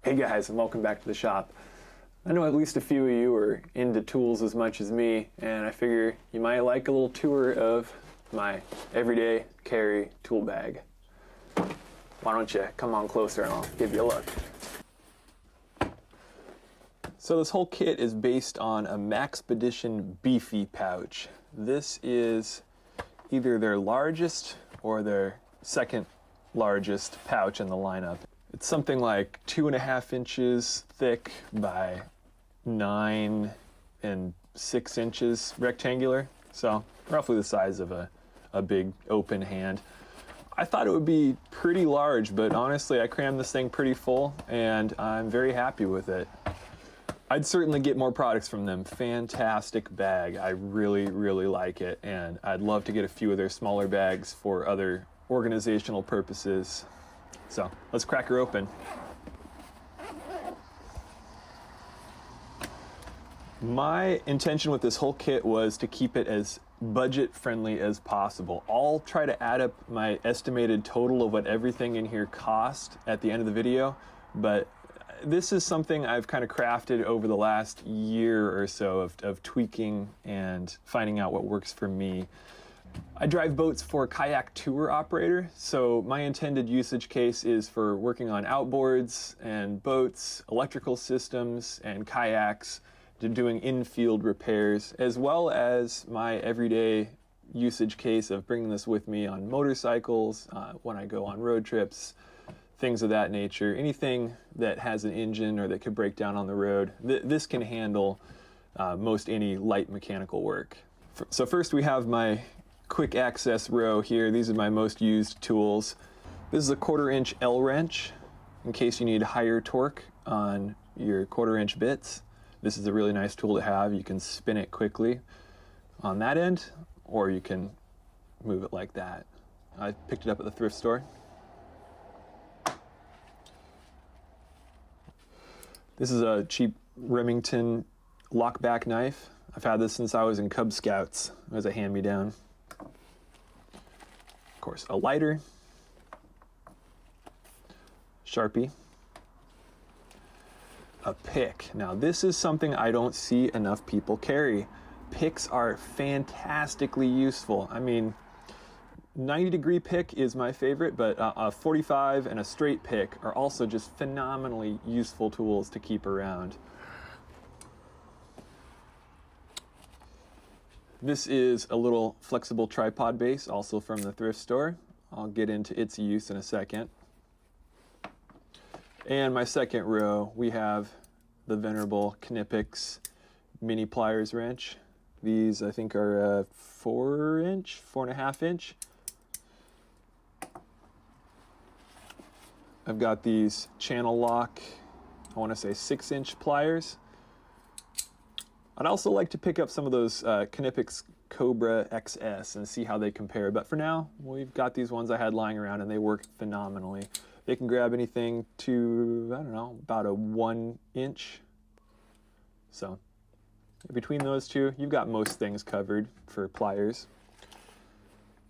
Hey guys, and welcome back to the shop. I know at least a few of you are into tools as much as me, and I figure you might like a little tour of my everyday carry tool bag. Why don't you come on closer and I'll give you a look. So this whole kit is based on a Maxpedition Beefy pouch. This is either their largest or their second largest pouch in the lineup. It's something like 2.5 inches thick by 9 and 6 inches rectangular. So roughly the size of a big open hand. I thought it would be pretty large, but honestly I crammed this thing pretty full and I'm very happy with it. I'd certainly get more products from them. Fantastic bag. I really, really like it, and I'd love to get a few of their smaller bags for other organizational purposes. So let's crack her open. My intention with this whole kit was to keep it as budget friendly as possible. I'll try to add up my estimated total of what everything in here cost at the end of the video, but this is something I've kind of crafted over the last year or so of tweaking and finding out what works for me. I drive boats for a kayak tour operator, so my intended usage case is for working on outboards and boats, electrical systems, and kayaks, to doing in-field repairs, as well as my everyday usage case of bringing this with me on motorcycles, when I go on road trips, things of that nature. Anything that has an engine or that could break down on the road, this can handle most any light mechanical work. So first we have my quick access row here. These are my most used tools. This is a 1/4 inch L wrench in case you need higher torque on your 1/4 inch bits. This is a really nice tool to have. You can spin it quickly on that end, or you can move it like that. I picked it up at the thrift store. This is a cheap Remington lockback knife. I've had this since I was in Cub Scouts as a hand-me-down. Of course, a lighter, Sharpie, a pick. Now this is something I don't see enough people carry. Picks are fantastically useful. I mean, 90-degree pick is my favorite, but a 45 and a straight pick are also just phenomenally useful tools to keep around. This is a little flexible tripod base, also from the thrift store. I'll get into its use in a second. And my second row, we have the venerable Knipex mini pliers wrench. These I think are 4.5 inch. I've got these channel lock, I want to say 6-inch pliers. I'd also like to pick up some of those Knipex Cobra XS and see how they compare. But for now, we've got these ones I had lying around and they work phenomenally. They can grab anything to, I don't know, about a 1 inch. So between those two, you've got most things covered for pliers.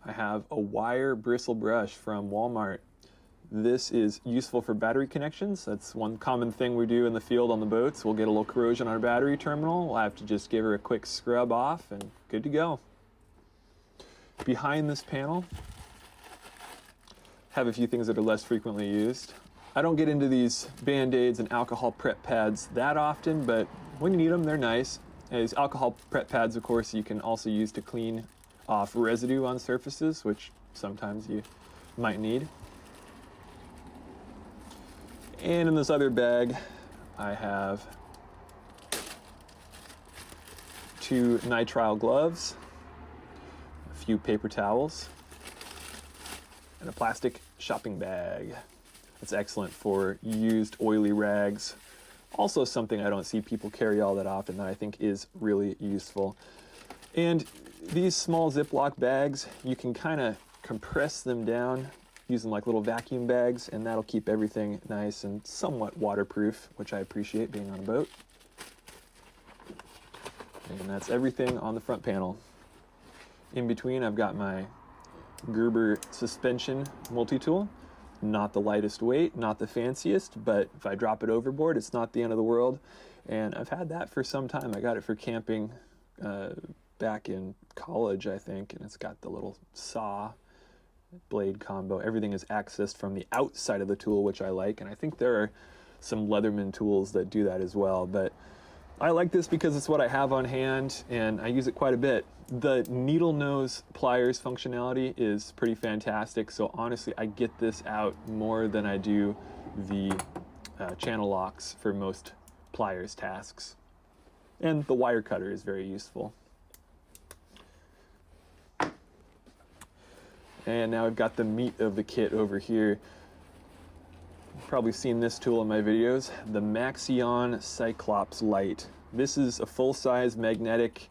I have a wire bristle brush from Walmart. This is useful for battery connections. That's one common thing we do in the field on the boats. We'll get a little corrosion on our battery terminal. We'll have to just give her a quick scrub off and good to go. Behind this panel, have a few things that are less frequently used. I don't get into these Band-Aids and alcohol prep pads that often, but when you need them, they're nice. And these alcohol prep pads, of course, you can also use to clean off residue on surfaces, which sometimes you might need. And in this other bag, I have 2 nitrile gloves, a few paper towels, and a plastic shopping bag. It's excellent for used oily rags. Also something I don't see people carry all that often that I think is really useful. And these small Ziploc bags, you can kind of compress them down using like little vacuum bags, and that'll keep everything nice and somewhat waterproof, which I appreciate being on a boat. And that's everything on the front panel. In between, I've got my Gerber suspension multi-tool. not the lightest weight, not the fanciest, but if I drop it overboard, it's not the end of the world. And I've had that for some time. I got it for camping back in college, I think, and it's got the little saw blade combo. Everything is accessed from the outside of the tool, which I like, and I think there are some Leatherman tools that do that as well, but I like this because it's what I have on hand and I use it quite a bit. The needle nose pliers functionality is pretty fantastic, so honestly I get this out more than I do the channel locks for most pliers tasks. And the wire cutter is very useful. And now I've got the meat of the kit over here. You've probably seen this tool in my videos, the Maxxeon Cyclops light. This is a full-size magnetic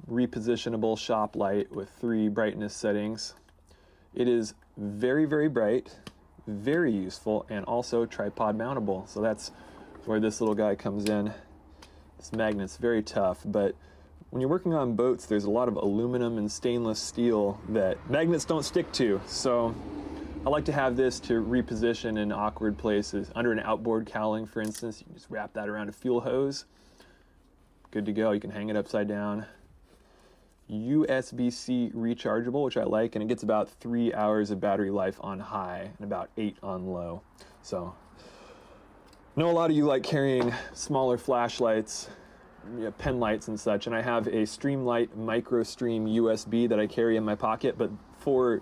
repositionable shop light with 3 brightness settings. It is very, very bright, very useful, and also tripod mountable. So that's where this little guy comes in. This magnet's very tough, but when you're working on boats, there's a lot of aluminum and stainless steel that magnets don't stick to. So I like to have this to reposition in awkward places. Under an outboard cowling, for instance, you can just wrap that around a fuel hose. Good to go. You can hang it upside down. USB-C rechargeable, which I like, and it gets about 3 hours of battery life on high and about 8 on low. So I know a lot of you like carrying smaller flashlights, pen lights and such, and I have a Streamlight Micro Stream USB that I carry in my pocket, but for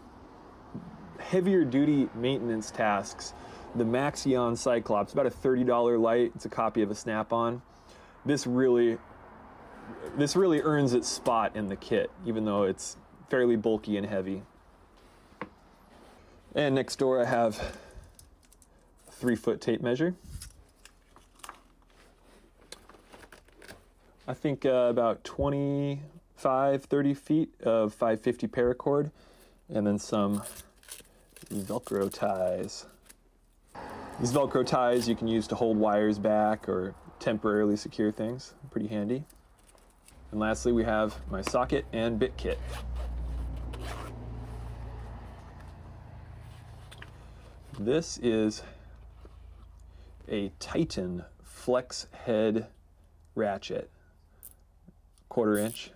heavier duty maintenance tasks, the Maxxeon Cyclops, about a $30 light, it's a copy of a Snap-on. This really earns its spot in the kit, even though it's fairly bulky and heavy. And next door I have a 3-foot tape measure. I think about 25, 30 feet of 550 paracord, and then some Velcro ties. These Velcro ties you can use to hold wires back or temporarily secure things. Pretty handy. And lastly, we have my socket and bit kit. This is a Titan flex head ratchet. 1/4 inch.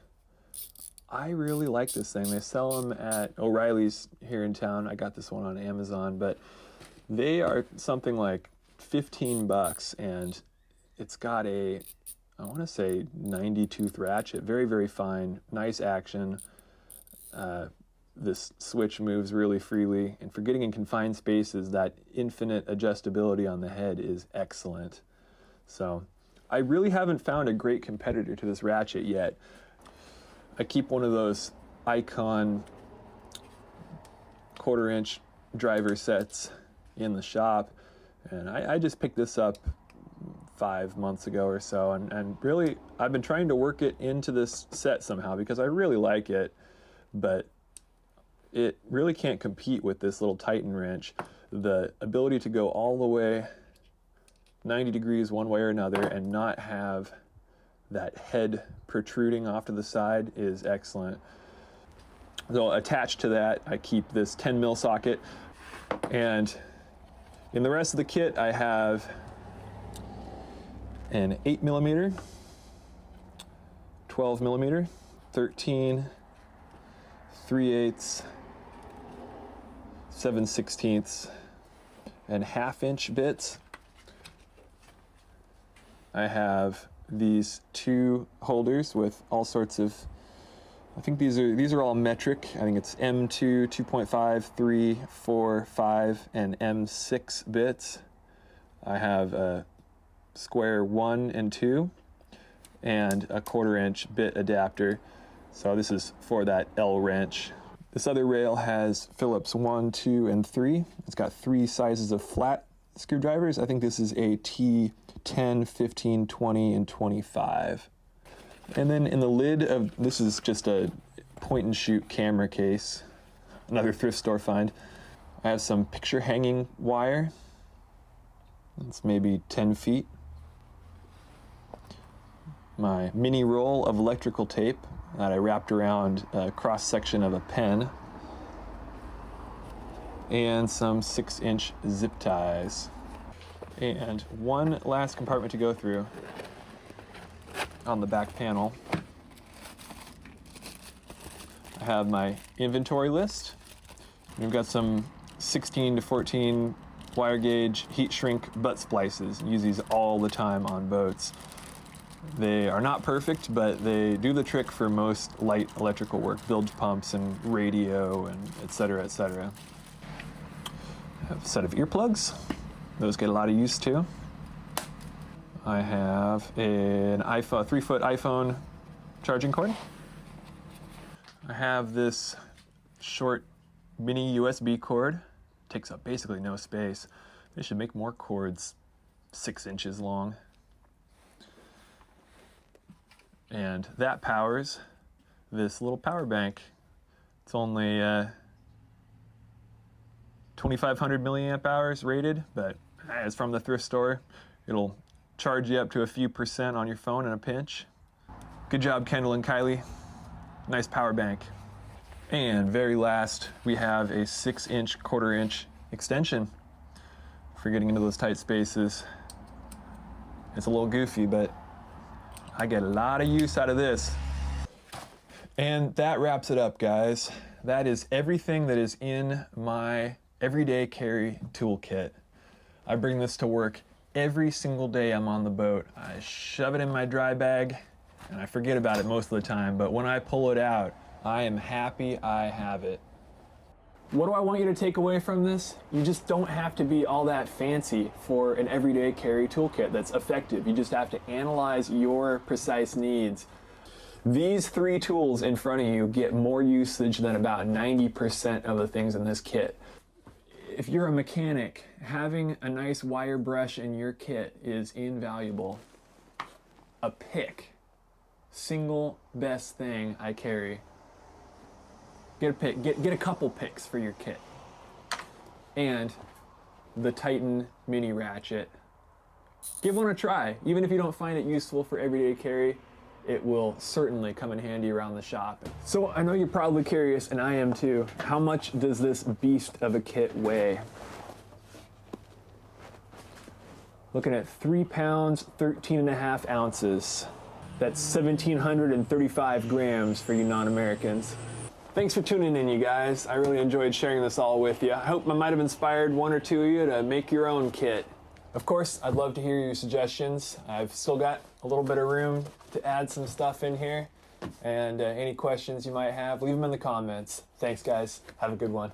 I really like this thing. They sell them at O'Reilly's here in town. I got this one on Amazon, but they are something like 15 bucks, and it's got a, I want to say 90 tooth ratchet. Very, very fine, nice action. This switch moves really freely, and for getting in confined spaces, that infinite adjustability on the head is excellent. So I really haven't found a great competitor to this ratchet yet. I keep one of those Icon 1/4 inch driver sets in the shop, and I just picked this up 5 months ago or so, and really I've been trying to work it into this set somehow because I really like it, but it really can't compete with this little Titan wrench. The ability to go all the way 90 degrees one way or another and not have that head protruding off to the side is excellent. So attached to that, I keep this 10 mil socket, and in the rest of the kit, I have an 8mm, 12mm, 13, 3/8, 7/16, and 1/2 inch bits. I have these 2 holders with all sorts of, I think these are all metric. I think it's M2, 2.5, 3, 4, 5, and M6 bits. I have a square 1 and 2 and a 1/4 inch bit adapter. So this is for that L wrench. This other rail has Phillips 1, 2, and 3. It's got 3 sizes of flat screwdrivers. I think this is a T10, 15, 20, and 25. And then in the lid of, this is just a point and shoot camera case, another thrift store find. I have some picture hanging wire. It's maybe 10 feet. My mini roll of electrical tape that I wrapped around a cross section of a pen. and some 6-inch zip ties. And one last compartment to go through on the back panel. I have my inventory list. We've got some 16 to 14 wire gauge heat shrink butt splices. Use these all the time on boats. They are not perfect, but they do the trick for most light electrical work, bilge pumps and radio and et cetera, et cetera. I have a set of earplugs. Those get a lot of use too. I have an iPhone, 3-foot iPhone charging cord. I have this short mini USB cord. Takes up basically no space. They should make more cords 6 inches long. And that powers this little power bank. It's only 2,500 milliamp hours rated, but it's from the thrift store. It'll charge you up to a few percent on your phone in a pinch. Good job, Kendall and Kylie. Nice power bank. And very last, we have a 6-inch, 1/4-inch extension for getting into those tight spaces. It's a little goofy, but I get a lot of use out of this. And that wraps it up, guys. That is everything that is in my everyday carry toolkit. I bring this to work every single day I'm on the boat. I shove it in my dry bag and I forget about it most of the time, but when I pull it out, I am happy I have it. What do I want you to take away from this? You just don't have to be all that fancy for an everyday carry toolkit that's effective. You just have to analyze your precise needs. These 3 tools in front of you get more usage than about 90% of the things in this kit. If you're a mechanic, having a nice wire brush in your kit is invaluable. A pick, single best thing I carry. Get a pick, get a couple picks for your kit. And the Titan mini ratchet. Give one a try. Even if you don't find it useful for everyday carry, it will certainly come in handy around the shop. So I know you're probably curious, and I am too, how much does this beast of a kit weigh? Looking at 3 pounds, 13.5 ounces. That's 1,735 grams for you non-Americans. Thanks for tuning in, you guys. I really enjoyed sharing this all with you. I hope I might have inspired 1 or 2 of you to make your own kit. Of course, I'd love to hear your suggestions. I've still got a little bit of room to add some stuff in here. And any questions you might have, leave them in the comments. Thanks, guys. Have a good one.